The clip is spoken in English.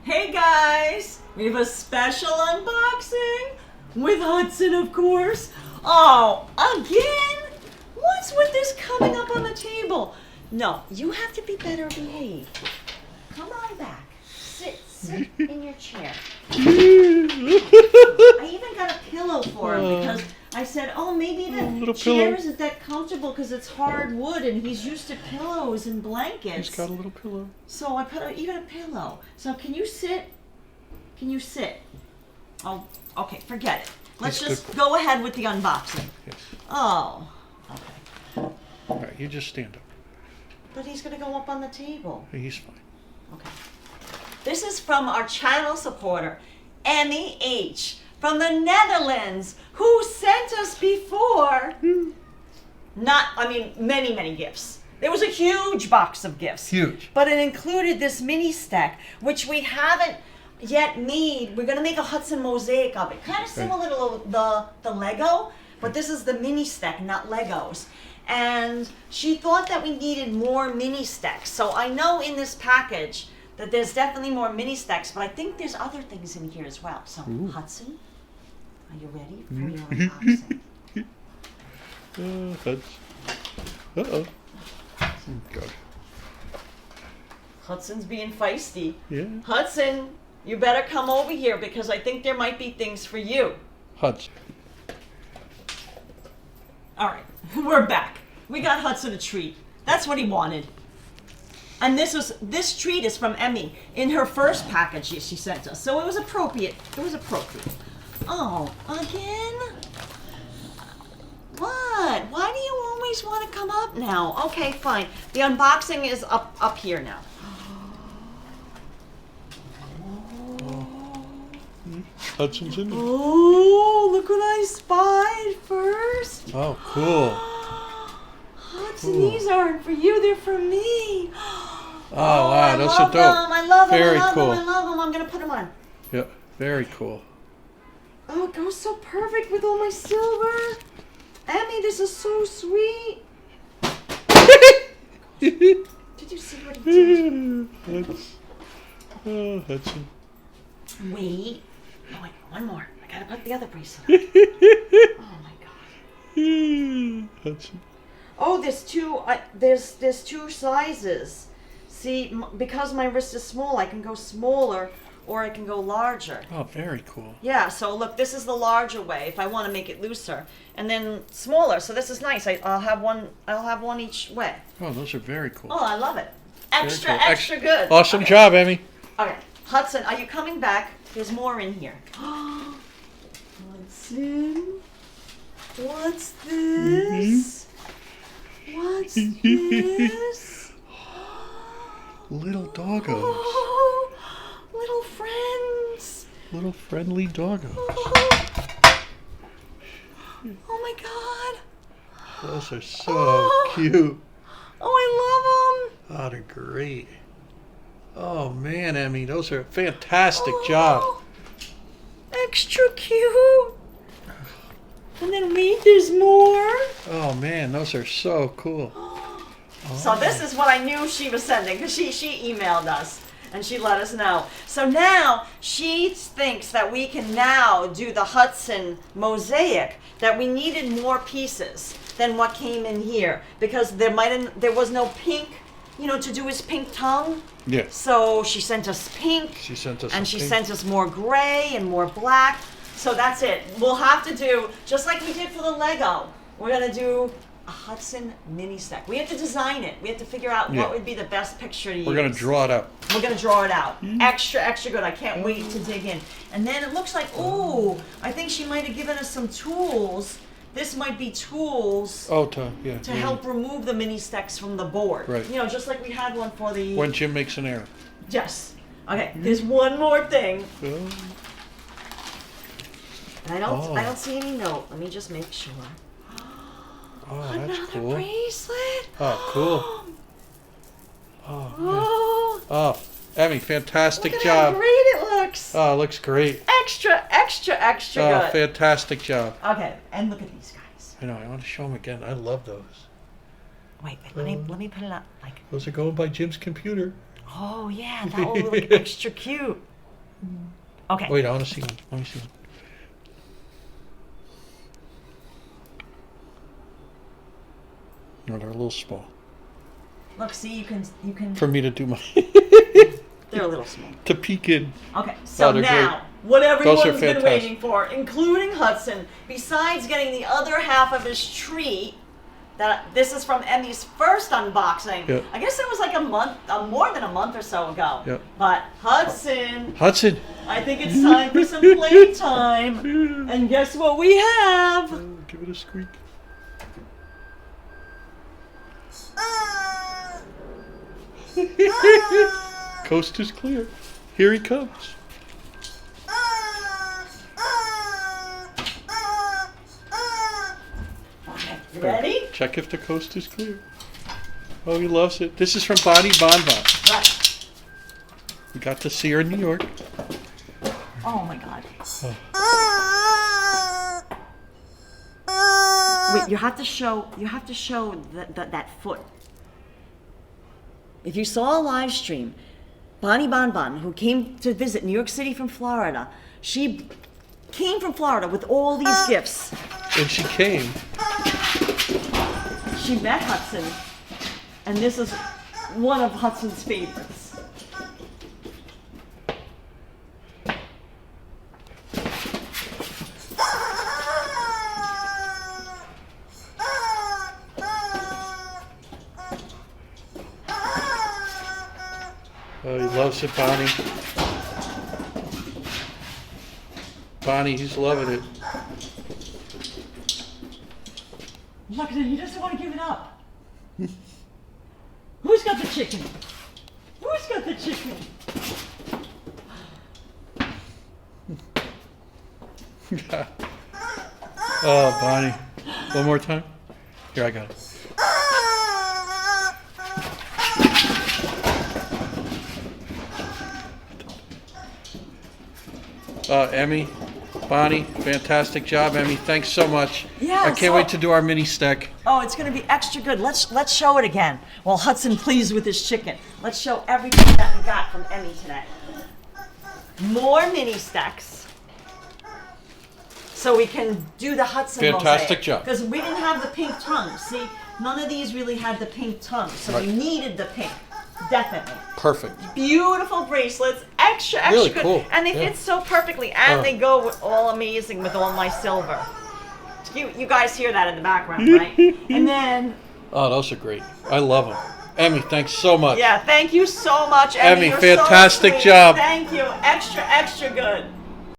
Hey guys, we have a special unboxing with Hudson, of course. Oh, again? What's with this coming up on the table? No, you have to be better behaved. Come on back. Sit in your chair. I even got a pillow for him because I said, oh, maybe the chair isn't that comfortable because it's hard wood and he's used to pillows and blankets. He's got a little pillow. So I put even a pillow. So can you sit? Can you sit? Oh, okay, forget it. Let's just go ahead with the unboxing. Yes. Oh, okay. All right, you just stand up. But he's going to go up on the table. He's fine. Okay. This is from our channel supporter, Emmy H, from the Netherlands, who sent us before, many gifts. There was a huge box of gifts. Huge. But it included this mini stack, which we haven't yet made. We're going to make a Hudson mosaic of it. Kind of similar to the Lego, but this is the mini stack, not Legos. And she thought that we needed more mini stacks. So I know in this package that there's definitely more mini stacks, but I think there's other things in here as well. So, Hudson, are you ready for your unboxing? Uh-oh. God. Hudson's being feisty. Yeah. Hudson, you better come over here because I think there might be things for you. Hudson. All right, we're back. We got Hudson a treat. That's what he wanted. And this treat is from Emmy in her first package she sent us. So it was appropriate. It was appropriate. Oh, again? What? Why do you always want to come up now? Okay, fine. The unboxing is up here now. Hudson's in there. Oh, look what I spied first. Oh, cool. Hudson, these aren't for you, they're for me. Oh, wow, those are dope. I love them, Very I love cool. them, I love them. I'm going to put them on. Yep, very cool. Oh, it goes so perfect with all my silver. Emmy, this is so sweet. Did you see what he did? Oh, Hudson. Wait. Oh, wait, one more. I got to put the other bracelet on. Oh, my God. Hudson. Oh, there's two sizes. See, because my wrist is small, I can go smaller or I can go larger. Oh, very cool. Yeah, so look, this is the larger way if I want to make it looser, and then smaller. So this is nice. I'll have one each way. Oh, those are very cool. Oh, I love it. Extra, Cool. extra good. Awesome job, Emmy. Okay, Hudson, are you coming back? There's more in here. Hudson, what's this? What's this? Little doggos. Oh, little friends. Little friendly doggos. Oh my God. Those are so cute. Oh, I love them. Oh, they're great. Oh, man, Emmy, those are a fantastic job. Extra cute. And then wait, there's more. Oh, man, those are so cool. So this is what I knew she was sending because she emailed us and she let us know. So now she thinks that we can now do the Hudson mosaic, that we needed more pieces than what came in here because there was no pink, to do his pink tongue. Yes. So she sent us pink. She sent us and she sent us more gray and more black. So that's it. We'll have to do, just like we did for the Lego, we're going to do a Hudson mini stack. We have to design it. We have to figure out what would be the best picture to use. We're going to draw it up. We're going to draw it out. Extra, extra good. I can't wait to dig in. And then it looks like, I think she might have given us some tools. This might be tools to help remove the mini stacks from the board. Right. Just like we had one for the... When Jim makes an error. Yes. Okay, there's one more thing. And I don't see any note. Let me just make sure. Oh, that's cool. Another bracelet. Oh, cool. Oh, Emmy, fantastic job. Look at how great it looks. Oh, it looks great. Extra, extra, extra Oh, good. fantastic job. Okay, and look at these guys. I know, I want to show them again. I love those. Wait, let me put it up. Those are going by Jim's computer. Oh yeah, that will look extra cute. Okay. Wait, I want to see one. Let me see one. No, they're a little small Look, see, you can. for me to do my They're a little small. to peek in. Okay, so they're now, great. what everyone's Those are been fantastic. waiting for, including Hudson, besides getting the other half of his treat, that this is from Emmy's first unboxing. Yeah. I guess it was like a month, more than a month or so ago. Yeah. But Hudson, Hudson. I think it's time for some playtime. And guess what we have? Give it a squeak. Coast is clear. Here he comes. Okay, you ready? Check if the coast is clear. Oh, he loves it. This is from Bonnie Bonbon. Right. We got to see her in New York. Oh my God. Oh. Wait, you have to show that foot. If you saw a live stream, Bonnie Bonbon, who came to visit New York City from Florida, she came from Florida with all these gifts. And she came. She met Hudson, and this is one of Hudson's favorites. Oh, he loves it, Bonnie. Bonnie, he's loving it. Look at him, he doesn't want to give it up. Who's got the chicken? Who's got the chicken? Oh, Bonnie. One more time. Here, I got it. Emmy, Bonnie, fantastic job, Emmy. Thanks so much. Yeah, I can't wait to do our mini stack. Oh, it's going to be extra good. Let's show it again. Well, Hudson pleased with his chicken. Let's show everything that we got from Emmy today. More mini stacks. So we can do the Hudson Fantastic job. Because we didn't have the pink tongue. See, none of these really had the pink tongue. So Right. we needed the pink. Definitely. Perfect. Beautiful bracelets. Extra Really good. cool. And they Yeah. fit so perfectly. And Oh. they go with all amazing with all my silver. You guys hear that in the background, right? And then, Oh, those are great. I love them. Emmy, thanks so much. yeah, thank you so much, Emmy. Emmy, You're so fantastic sweet. job. Thank you. Extra good.